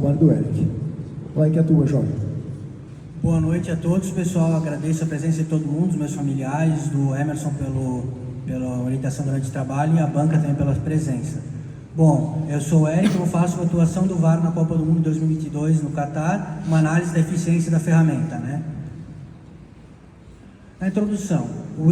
agora do Eric. Vai que é a tua, Jorge. Boa noite a todos, pessoal. Agradeço a presença de todo mundo, dos meus familiares, do Emerson pela orientação durante o trabalho e a banca também pela presença. Bom, eu sou o Eric, vou falar sobre a atuação do VAR na Copa do Mundo 2022 no Catar, uma análise da eficiência da ferramenta, né? Na introdução, o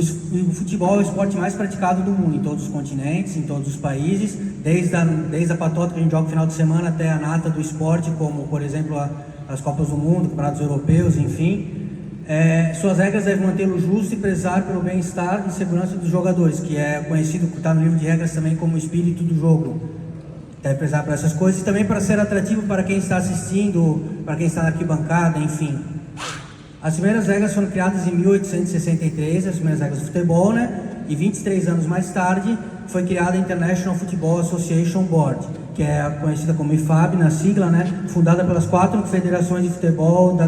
futebol é o esporte mais praticado do mundo, em todos os continentes, em todos os países, desde a patota que a gente joga no final de semana até a nata do esporte, como, por exemplo, as Copas do Mundo, campeonatos europeus, enfim. Suas regras devem mantê-lo justo e prezar pelo bem-estar e segurança dos jogadores, que é conhecido, está no livro de regras também como o espírito do jogo. Deve prezar por essas coisas e também para ser atrativo para quem está assistindo, para quem está na arquibancada, enfim. As primeiras regras foram criadas em 1863, as primeiras regras do futebol, né? E 23 anos mais tarde foi criada a International Football Association Board, que é conhecida como IFAB na sigla, né? Fundada pelas 4 federações de futebol da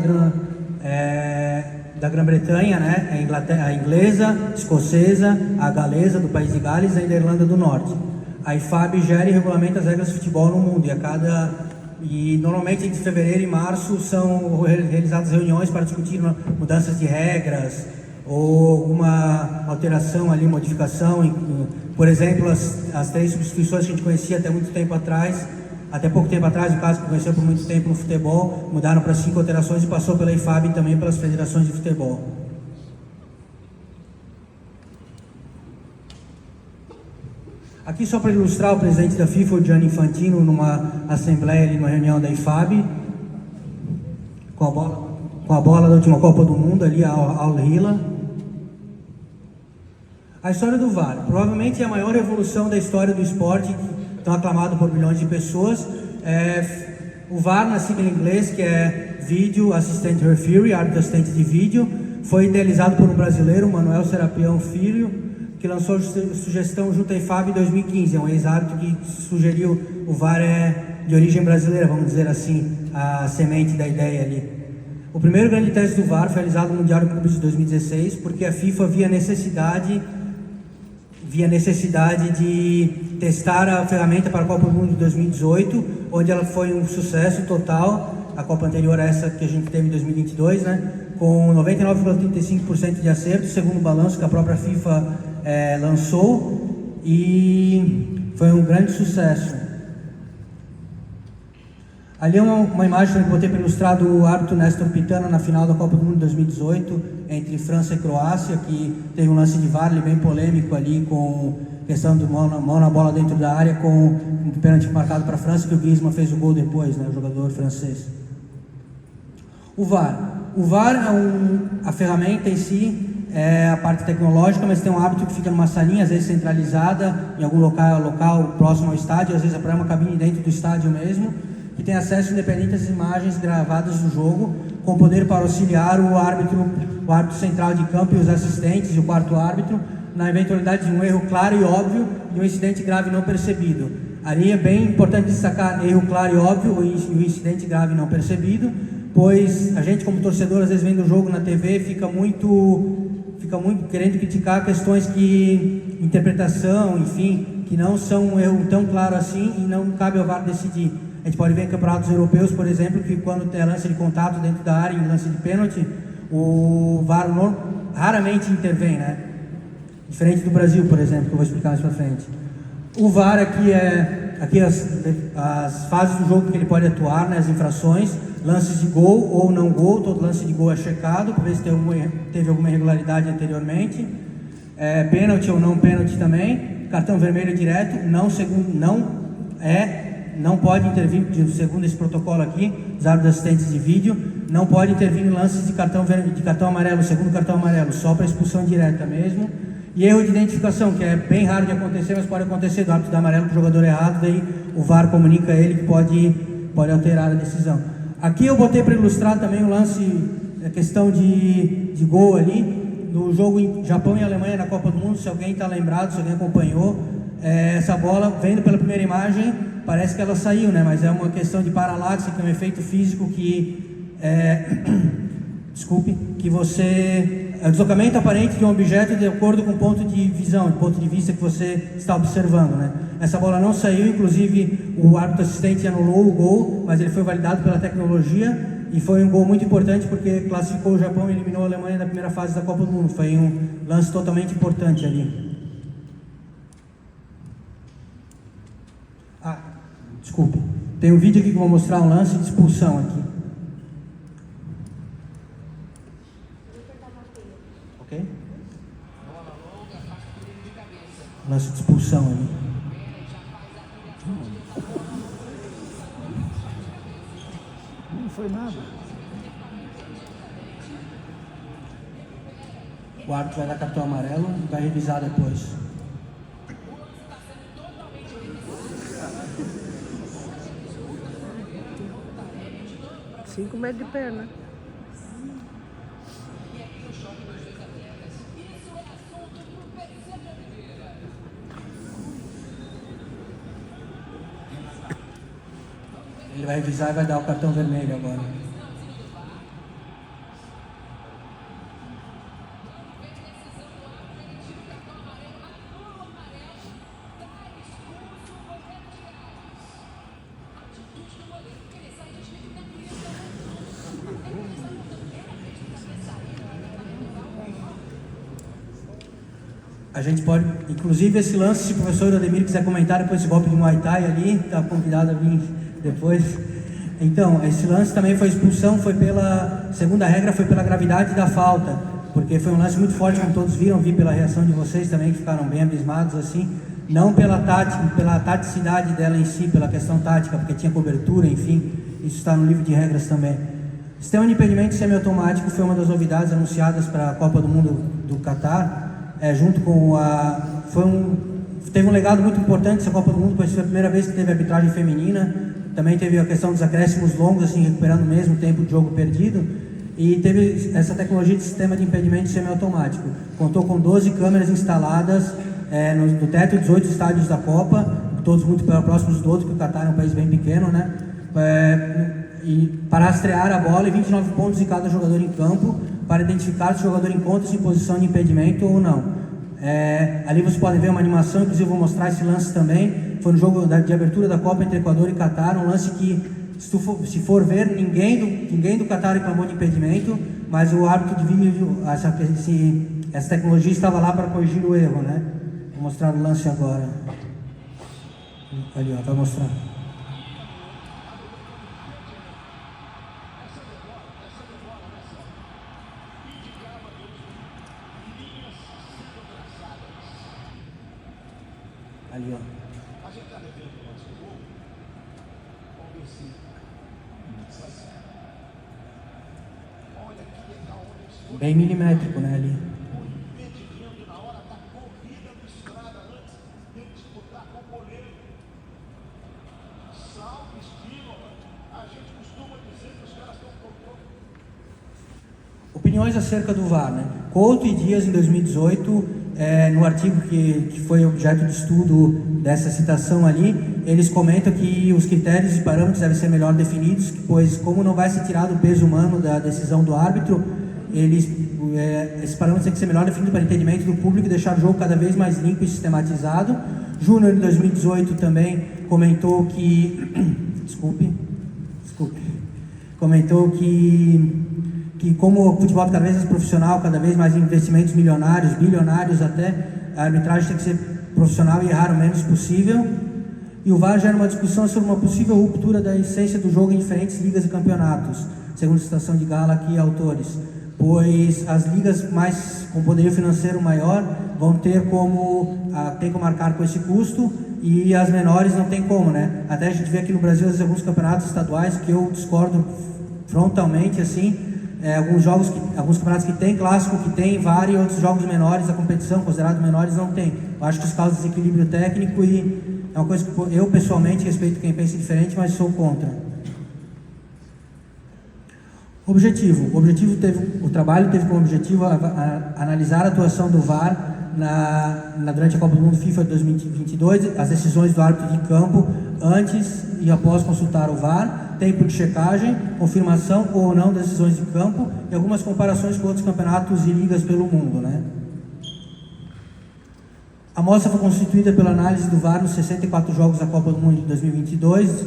Grã-Bretanha, né? A inglesa, escocesa, a galesa do país de Gales e a Irlanda do Norte. A IFAB gera e regulamenta as regras de futebol no mundo e normalmente entre fevereiro e março são realizadas reuniões para discutir mudanças de regras ou uma alteração ali, modificação. Por exemplo, as 3 substituições que a gente conhecia até pouco tempo atrás, no caso que conheceu por muito tempo no futebol, mudaram para 5 alterações e passou pela IFAB e também pelas federações de futebol. Aqui só para ilustrar, o presidente da FIFA, o Gianni Infantino, numa assembleia ali, numa reunião da IFAB, com a bola da última Copa do Mundo ali, Al Hilal. A história do VAR, provavelmente é a maior evolução da história do esporte, tão aclamado por milhões de pessoas. O VAR, na sigla em inglês, que é Video Assistant Referee, árbitro assistente de vídeo, foi idealizado por um brasileiro, Manuel Serapião Filho, que lançou sugestão junto à IFAB em 2015, é um ex-árbitro que sugeriu. O VAR de origem brasileira, vamos dizer assim, a semente da ideia ali. O primeiro grande teste do VAR foi realizado no Mundial de Clubes de 2016, porque a FIFA via necessidade de testar a ferramenta para a Copa do Mundo de 2018, onde ela foi um sucesso total, a Copa anterior a essa que a gente teve em 2022, né, com 99,35% de acerto, segundo o balanço que a própria FIFA lançou, e foi um grande sucesso. Ali é uma imagem que eu botei para ilustrar do árbitro Néstor Pitana na final da Copa do Mundo de 2018, entre França e Croácia, que teve um lance de VAR bem polêmico ali, com questão de mão na bola dentro da área, com um pênalti marcado para a França, que o Griezmann fez o gol depois, né, o jogador francês. O VAR é a ferramenta em si, é a parte tecnológica, mas tem um árbitro que fica numa salinha, às vezes centralizada, em algum local próximo ao estádio, às vezes é uma cabine dentro do estádio mesmo, que tem acesso independente às imagens gravadas do jogo, com poder para auxiliar o árbitro central de campo e os assistentes e o quarto árbitro, na eventualidade de um erro claro e óbvio e um incidente grave não percebido. Ali é bem importante destacar erro claro e óbvio e o incidente grave não percebido, pois a gente, como torcedor, às vezes vendo o jogo na TV, fica muito querendo criticar questões que interpretação, enfim, que não são um erro tão claro assim e não cabe ao VAR decidir. A gente pode ver em campeonatos europeus, por exemplo, que quando tem lance de contato dentro da área em lance de pênalti, o VAR raramente intervém, né? Diferente do Brasil, por exemplo, que eu vou explicar mais pra frente. O VAR aqui as fases do jogo que ele pode atuar, né, as infrações, lances de gol ou não gol, todo lance de gol é checado para ver se teve alguma irregularidade anteriormente, pênalti ou não pênalti também, cartão vermelho direto, não pode intervir, segundo esse protocolo aqui, os árbitros assistentes de vídeo, não pode intervir em lances de cartão amarelo, segundo cartão amarelo, só para expulsão direta mesmo. E erro de identificação, que é bem raro de acontecer, mas pode acontecer, do árbitro dar amarelo para o jogador errado, daí o VAR comunica a ele que pode alterar a decisão. Aqui eu botei para ilustrar também o lance, a questão de gol ali, do jogo em Japão e Alemanha na Copa do Mundo, se alguém está lembrado, se alguém acompanhou, essa bola, vendo pela primeira imagem, parece que ela saiu, né? Mas é uma questão de paralaxe, que é um efeito físico que você é o deslocamento aparente de um objeto de acordo com o ponto de visão, o ponto de vista que você está observando, né? Essa bola não saiu, inclusive o árbitro assistente anulou o gol, mas ele foi validado pela tecnologia e foi um gol muito importante porque classificou o Japão e eliminou a Alemanha na primeira fase da Copa do Mundo. Foi um lance totalmente importante ali. Ah, desculpe. Tem um vídeo aqui que eu vou mostrar um lance de expulsão aqui. Ok? Lance de expulsão ali. Não foi nada. O árbitro vai dar cartão amarelo e vai revisar depois. Cinco metros de perna. Ele vai revisar e vai dar o cartão vermelho agora. A gente pode, inclusive esse lance, se o professor Ademir quiser comentar depois esse golpe de Muay Thai ali, está convidado a vir depois. Então, esse lance também foi expulsão, foi pela, segunda regra, foi pela gravidade da falta, porque foi um lance muito forte, como todos viram, vi pela reação de vocês também, que ficaram bem abismados assim, não pela tática, pela taticidade dela em si, pela questão tática, porque tinha cobertura, enfim, isso está no livro de regras também. Sistema de impedimento semiautomático foi uma das novidades anunciadas para a Copa do Mundo do Catar, junto com teve um legado muito importante essa Copa do Mundo, pois foi a primeira vez que teve arbitragem feminina, também teve a questão dos acréscimos longos, assim, recuperando o mesmo tempo de jogo perdido, e teve essa tecnologia de sistema de impedimento semiautomático. Contou com 12 câmeras instaladas no teto de 18 estádios da Copa, todos muito próximos do outro, porque o Catar é um país bem pequeno, né? E para rastrear a bola e 29 pontos de cada jogador em campo, para identificar se o jogador encontra-se em posição de impedimento ou não. Ali vocês podem ver uma animação, inclusive eu vou mostrar esse lance também. Foi no jogo de abertura da Copa entre Equador e Catar, um lance que, se for ver, ninguém do Catar reclamou de impedimento, mas o árbitro de vídeo, essa tecnologia estava lá para corrigir o erro, né? Vou mostrar o lance agora. Ali, ó, vai mostrar. Ali, ó. Bem milimétrico, né, ali. Opiniões acerca do VAR, né? Couto e Dias, em 2018, no artigo que foi objeto de estudo dessa citação ali, eles comentam que os critérios e parâmetros devem ser melhor definidos, pois como não vai ser tirado o peso humano da decisão do árbitro, esses parâmetros têm que ser melhor definidos para entendimento do público e deixar o jogo cada vez mais limpo e sistematizado. Júnior, em 2018, também comentou que... Comentou que como o futebol cada vez mais profissional, cada vez mais investimentos milionários, bilionários até, a arbitragem tem que ser profissional e errar o menos possível. E o VAR gera uma discussão sobre uma possível ruptura da essência do jogo em diferentes ligas e campeonatos, segundo a citação de Gala aqui e autores, pois as ligas mais com poderio financeiro maior vão ter como marcar com esse custo, e as menores não tem como, né? Até a gente vê aqui no Brasil, às vezes, alguns campeonatos estaduais que eu discordo frontalmente, assim, alguns campeonatos que tem clássico, que tem VAR, e outros jogos menores da competição, considerados menores, não tem. Eu acho que isso causa desequilíbrio técnico e é uma coisa que eu pessoalmente respeito quem pensa diferente, mas sou contra. O trabalho teve como objetivo analisar a atuação do VAR durante a Copa do Mundo FIFA 2022, as decisões do árbitro de campo antes e após consultar o VAR, tempo de checagem, confirmação ou não das decisões de campo e algumas comparações com outros campeonatos e ligas pelo mundo, né? A amostra foi constituída pela análise do VAR nos 64 jogos da Copa do Mundo de 2022,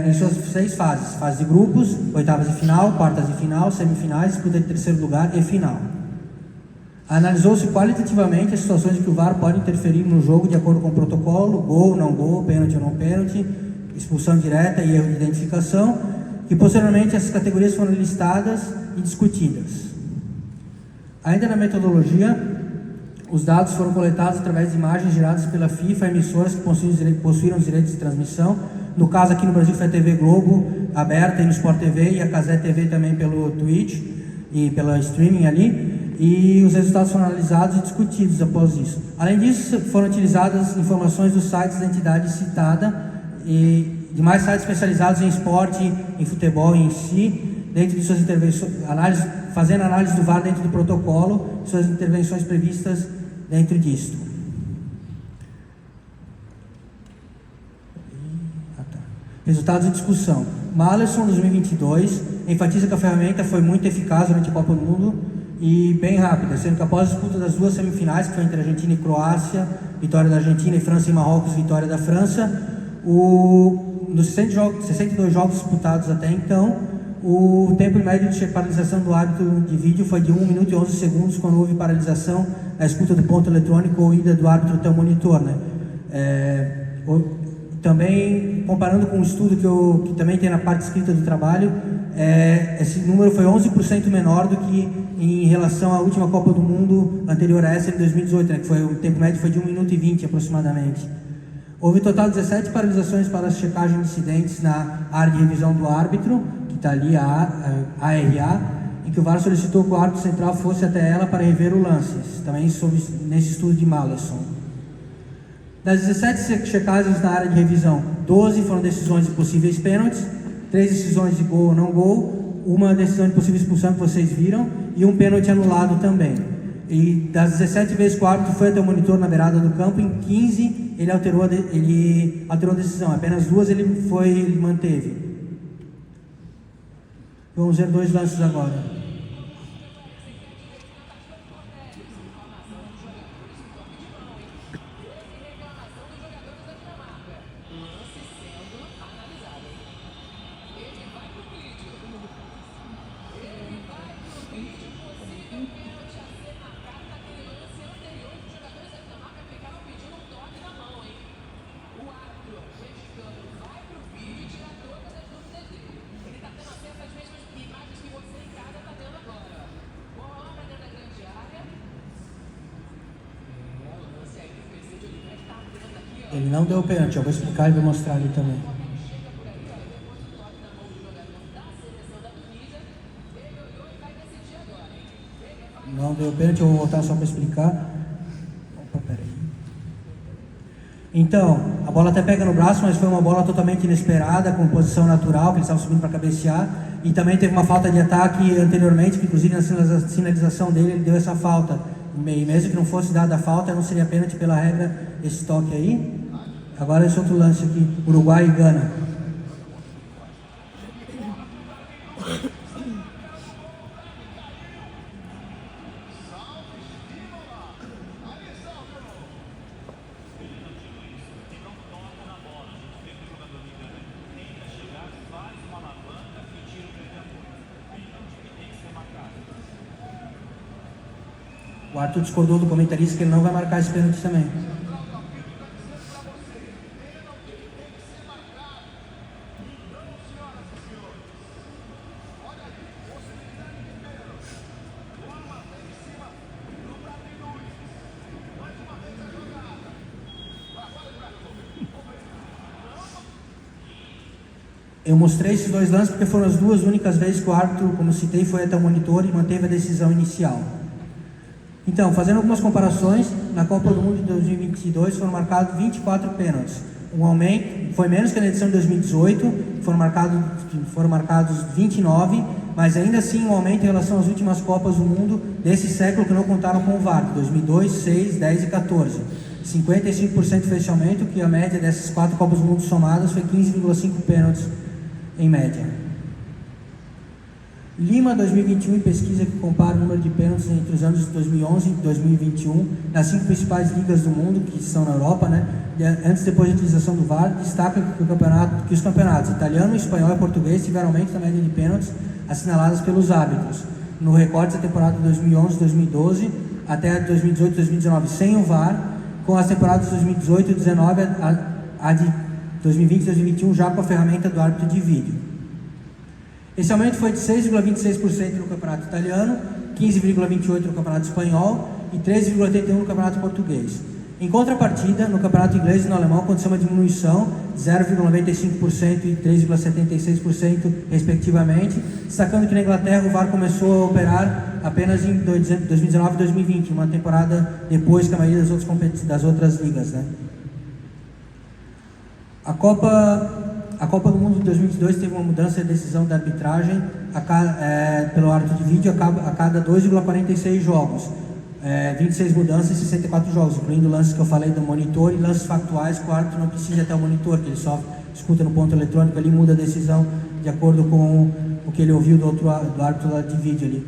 em suas 6 fases: fase de grupos, oitavas de final, quartas de final, semifinais, disputa de terceiro lugar e final. Analisou-se qualitativamente as situações em que o VAR pode interferir no jogo de acordo com o protocolo: gol, não gol, pênalti ou não pênalti, expulsão direta e erro de identificação, e posteriormente essas categorias foram listadas e discutidas. Ainda na metodologia, os dados foram coletados através de imagens geradas pela FIFA, emissoras que possuíram os direitos de transmissão. No caso aqui no Brasil foi a TV Globo aberta e no Sport TV, e a Cazé TV também pelo Twitch e pela streaming ali, e os resultados foram analisados e discutidos após isso. Além disso, foram utilizadas informações dos sites da entidade citada e demais sites especializados em esporte, em futebol em si, dentro de suas intervenções, fazendo análise do VAR dentro do protocolo, suas intervenções previstas dentro disto. Resultados de discussão. Malleson 2022 enfatiza que a ferramenta foi muito eficaz durante a Copa do Mundo e bem rápida, sendo que após a disputa das 2 semifinais, que foi entre Argentina e Croácia, vitória da Argentina, e França e Marrocos, vitória da França, nos 62 jogos disputados até então, o tempo médio de paralisação do árbitro de vídeo foi de 1 minuto e 11 segundos quando houve paralisação na escuta do ponto eletrônico ou ida do árbitro até o monitor, né? Também, comparando com um estudo que também tem na parte escrita do trabalho, esse número foi 11% menor do que em relação à última Copa do Mundo anterior a essa, em 2018, né, que o tempo médio foi de 1 minuto e 20 aproximadamente. Houve um total de 17 paralisações para a checagem de incidentes na área de revisão do árbitro, que está ali, a ARA, em que o VAR solicitou que o árbitro central fosse até ela para rever o lance, também nesse estudo de Malleson. Das 17 checagens na área de revisão, 12 foram decisões de possíveis pênaltis, 3 decisões de gol ou não gol, uma decisão de possível expulsão que vocês viram e um pênalti anulado também. E das 17 vezes que o árbitro foi até o monitor na beirada do campo, em 15 ele alterou a decisão, apenas 2 ele manteve. Vamos ver 2 lances agora. Ele não deu pênalti, eu vou explicar e vou mostrar ali também. Não deu pênalti, eu vou voltar só para explicar. Opa, peraí. Então, a bola até pega no braço, mas foi uma bola totalmente inesperada, com posição natural, que eles estavam subindo para cabecear. E também teve uma falta de ataque anteriormente, que inclusive na sinalização dele ele deu essa falta. E mesmo que não fosse dada a falta, não seria pênalti pela regra esse toque aí. Agora esse outro lance aqui, Uruguai e Gana. O Arthur discordou do comentarista que ele não vai marcar esse pênalti também. Eu mostrei esses 2 lances porque foram as 2 únicas vezes que o árbitro, como citei, foi até o monitor e manteve a decisão inicial. Então, fazendo algumas comparações, na Copa do Mundo de 2022 foram marcados 24 pênaltis. Um aumento, foi menos que na edição de 2018, foram marcados 29, mas ainda assim um aumento em relação às últimas Copas do Mundo desse século que não contaram com o VAR, 2002, 6, 10 e 14. 55% fez esse aumento, que a média dessas 4 Copas do Mundo somadas foi 15,5 pênaltis em média. Lima 2021, pesquisa que compara o número de pênaltis entre os anos de 2011 e 2021 nas 5 principais ligas do mundo, que estão na Europa, né? Antes e depois da utilização do VAR, destaca que os campeonatos italiano, espanhol e português tiveram aumento na média de pênaltis assinaladas pelos árbitros. No recorte da temporada de 2011-2012 até 2018-2019 sem o VAR, com as temporadas de 2018 e 2019 a de 2020 e 2021 já com a ferramenta do árbitro de vídeo. Esse aumento foi de 6,26% no campeonato italiano, 15,28% no campeonato espanhol e 13,81% no campeonato português. Em contrapartida, no campeonato inglês e no alemão aconteceu uma diminuição de 0,95% e 3,76% respectivamente, destacando que na Inglaterra o VAR começou a operar apenas em 2019 e 2020, uma temporada depois que a maioria das outras ligas, né? A Copa do Mundo de 2022 teve uma mudança de decisão da arbitragem pelo árbitro de vídeo a cada 2,46 jogos. 26 mudanças e 64 jogos, incluindo lances que eu falei do monitor e lances factuais que o árbitro não precisa ir até o monitor, que ele só escuta no ponto eletrônico ali, muda a decisão de acordo com o que ele ouviu do árbitro lá de vídeo ali.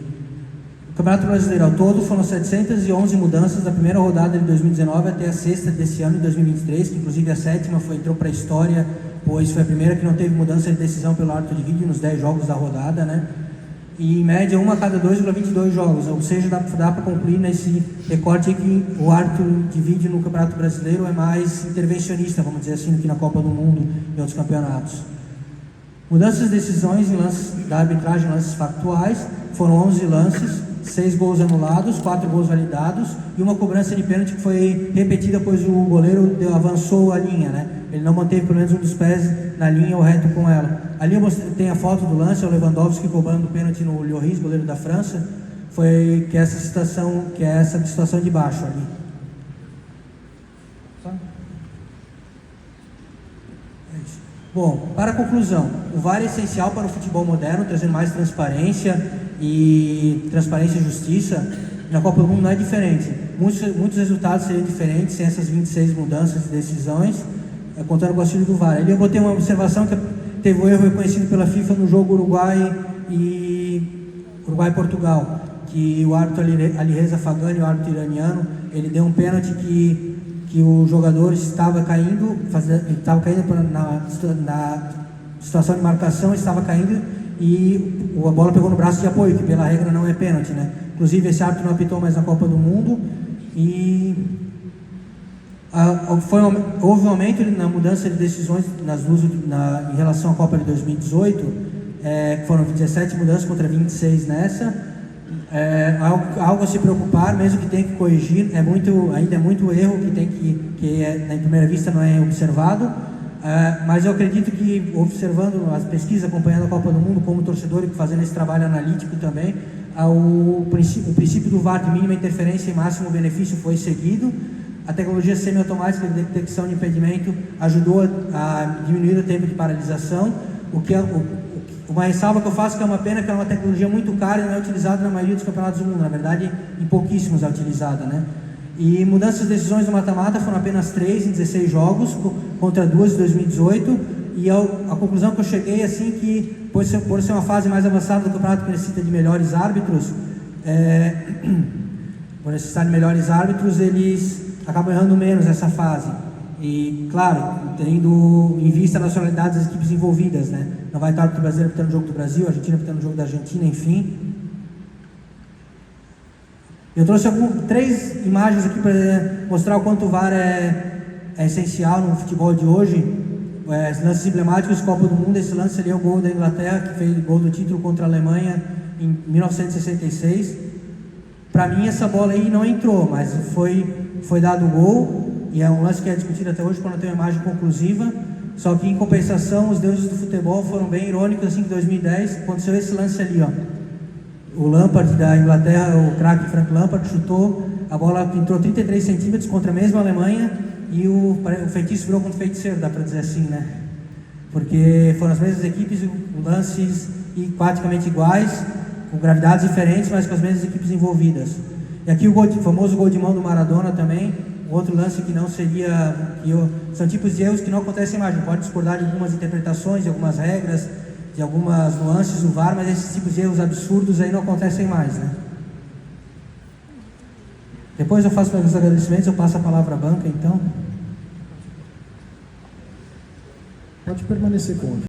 O Campeonato Brasileiro ao todo foram 711 mudanças da primeira rodada de 2019 até a sexta desse ano, de 2023, que inclusive a sétima entrou para a história, pois foi a primeira que não teve mudança de decisão pelo árbitro de vídeo nos 10 jogos da rodada, né? E em média, uma a cada 2,22 jogos, ou seja, dá para concluir nesse recorte que o árbitro de vídeo no Campeonato Brasileiro é mais intervencionista, vamos dizer assim, do que na Copa do Mundo e outros campeonatos. Mudanças de decisões em lances da arbitragem, lances factuais, foram 11 lances, 6 gols anulados, 4 gols validados e uma cobrança de pênalti que foi repetida, pois o goleiro avançou a linha, né? Ele não manteve pelo menos um dos pés na linha ou reto com ela. Ali tem a foto do lance, é o Lewandowski cobrando o pênalti no Lloris, goleiro da França. Foi essa situação de baixo ali. Bom, para a conclusão, o VAR é essencial para o futebol moderno, trazendo mais transparência e justiça. Na Copa do Mundo não é diferente. Muitos resultados seriam diferentes sem essas 26 mudanças de decisões, contando com o auxílio do VAR. Ali eu botei uma observação que teve um erro reconhecido pela FIFA no jogo Uruguai-Portugal, que o árbitro Alireza Fagani, o árbitro iraniano, ele deu um pênalti que o jogador estava caindo na situação de marcação, estava caindo e a bola pegou no braço de apoio, que pela regra não é pênalti, né? Inclusive esse árbitro não apitou mais na Copa do Mundo e houve um aumento na mudança de decisões em relação à Copa de 2018, foram 17 mudanças contra 26 nessa. Algo a se preocupar, mesmo que tenha que corrigir, ainda é muito erro que na primeira vista não é observado, mas eu acredito que, observando as pesquisas, acompanhando a Copa do Mundo como torcedor e fazendo esse trabalho analítico também, o princípio do VAR de mínima interferência e máximo benefício foi seguido. A tecnologia semiautomática de detecção de impedimento ajudou a diminuir o tempo de paralisação, uma ressalva que eu faço, que é uma pena que é uma tecnologia muito cara e não é utilizada na maioria dos campeonatos do mundo, na verdade em pouquíssimos é utilizada, né? E mudanças de decisões do mata-mata foram apenas 3 em 16 jogos, contra 2 em 2018, e a conclusão que eu cheguei, assim, que por ser uma fase mais avançada do campeonato que necessita de melhores árbitros, eles acabam errando menos nessa fase. E, claro, tendo em vista a nacionalidade das equipes envolvidas, né? Não vai estar o brasileiro pitando o jogo do Brasil, a Argentina pitando o jogo da Argentina, enfim. Eu trouxe 3 imagens aqui para mostrar o quanto o VAR é essencial no futebol de hoje. Lances emblemáticos, Copa do Mundo. Esse lance ali é o gol da Inglaterra, que fez o gol do título contra a Alemanha em 1966. Para mim, essa bola aí não entrou, mas foi dado o gol. E é um lance que é discutido até hoje, para não ter uma imagem conclusiva. Só que, em compensação, os deuses do futebol foram bem irônicos, assim, que em 2010 aconteceu esse lance ali, ó. O Lampard da Inglaterra, o craque Frank Lampard, chutou, a bola entrou 33 centímetros contra a mesma Alemanha e o feitiço virou contra o feiticeiro, dá para dizer assim, né? Porque foram as mesmas equipes, lances praticamente iguais, com gravidades diferentes, mas com as mesmas equipes envolvidas. E aqui o famoso gol de mão do Maradona também, outro lance que não seria... são tipos de erros que não acontecem mais, pode discordar de algumas interpretações, de algumas regras, de algumas nuances do VAR, mas esses tipos de erros absurdos aí não acontecem mais, né? Depois eu faço meus agradecimentos, eu passo a palavra à banca, então. Pode permanecer com